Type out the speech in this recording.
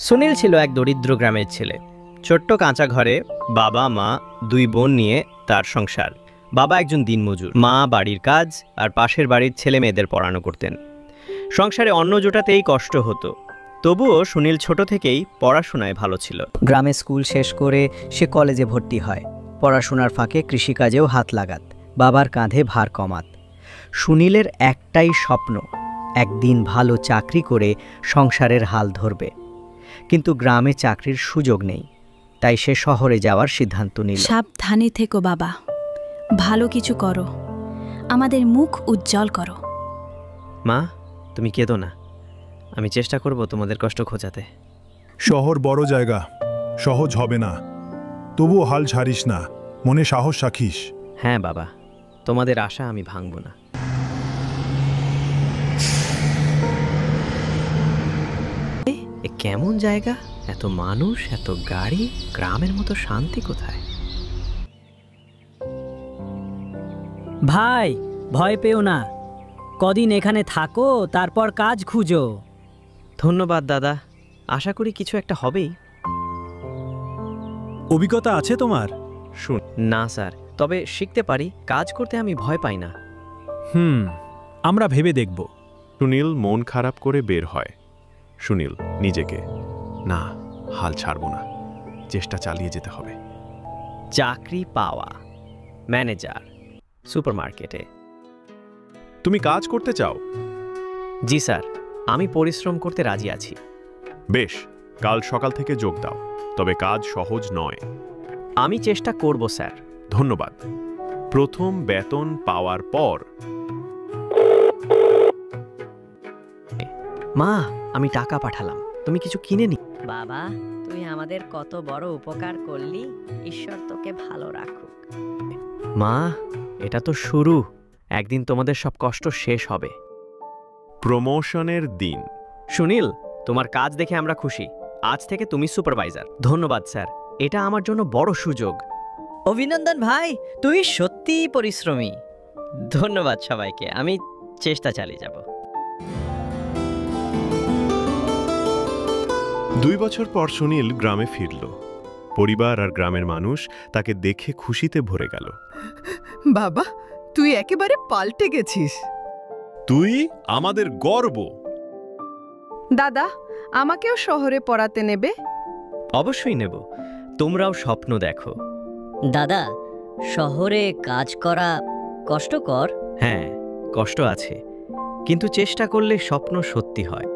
সুনীল ছিল এক দরিদ্র গ্রামের ছেলে। ছোট্ট কাঁচা ঘরে বাবা মা দুই বোন নিয়ে তার সংসার। বাবা একজন দিনমজুর, মা বাড়ির কাজ আর পাশের বাড়ির ছেলে মেয়েদের পড়ানো করতেন। সংসারে অন্ন জোটাতেই কষ্ট হতো, তবুও সুনীল ছোট থেকেই পড়াশোনায় ভালো ছিল। গ্রামে স্কুল শেষ করে সে কলেজে ভর্তি হয়। পড়াশোনার ফাঁকে কৃষিকাজেও হাত লাগাত, বাবার কাঁধে ভার কমাত। সুনীলের একটাই স্বপ্ন, একদিন ভালো চাকরি করে সংসারের হাল ধরবে। কিন্তু গ্রামে চাকরির সুযোগ নেই, তাই সে শহরে যাওয়ার সিদ্ধান্ত নিল। সাবধানে থেকো বাবা, ভালো কিছু করো, আমাদের মুখ উজ্জ্বল করো। মা, তুমি কেঁদো না, আমি চেষ্টা করব তোমাদের কষ্ট খোঁচাতে। শহর বড় জায়গা, সহজ হবে না, তবুও হাল ছাড়িস না, মনে সাহস রাখিস। হ্যাঁ বাবা, তোমাদের আশা আমি ভাঙব না। এ কেমন জায়গা, এত মানুষ, এত গাড়ি, গ্রামের মতো শান্তি কোথায়? ভাই, ভয় পেও না, কদিন এখানে থাকো, তারপর কাজ খুঁজো। ধন্যবাদ দাদা, আশা করি কিছু একটা হবেই। অভিজ্ঞতা আছে তোমার? শুন না স্যার, তবে শিখতে পারি, কাজ করতে আমি ভয় পাই না। আমরা ভেবে দেখব। সুনীল মন খারাপ করে বের হয়। সুনীল নিজেকে, না, হাল ছাড়ব না, চেষ্টা চালিয়ে যেতে হবে। চাকরি পাওয়া, ম্যানেজার, সুপারমার্কেটে। তুমি কাজ করতে চাও? জি স্যার, আমি পরিশ্রম করতে রাজি আছি। বেশ, কাল সকাল থেকে যোগ দাও, তবে কাজ সহজ নয়। আমি চেষ্টা করব স্যার। ধন্যবাদ। প্রথম বেতন পাওয়ার পর। মা, আমি টাকা পাঠালাম, তুমি কিছু কিনে নি। বাবা, তুই আমাদের কত বড় উপকার করলি, ঈশ্বর তোকে ভালো রাখুক। মা, এটা তো শুরু, একদিন তোমাদের সব কষ্ট শেষ হবে। প্রমোশনের দিন। সুনীল, তোমার কাজ দেখে আমরা খুশি, আজ থেকে তুমি সুপারভাইজার। ধন্যবাদ স্যার, এটা আমার জন্য বড় সুযোগ। অভিনন্দন ভাই, তুই সত্যিই পরিশ্রমী। ধন্যবাদ সবাইকে, আমি চেষ্টা চালিয়ে যাব। 2 বছর পর সুনীল গ্রামে ফিরল। পরিবার আর গ্রামের মানুষ তাকে দেখে খুশিতে ভরে গেল। বাবা, তুই একেবারে পাল্টে গেছিস। তুই আমাদের গর্ব। দাদা, আমাকেও শহরে পড়াতে নেবে? অবশ্যই নেব, তোমরাও স্বপ্ন দেখো। দাদা, শহরে কাজ করা কষ্টকর? হ্যাঁ, কষ্ট আছে, কিন্তু চেষ্টা করলে স্বপ্ন সত্যি হয়।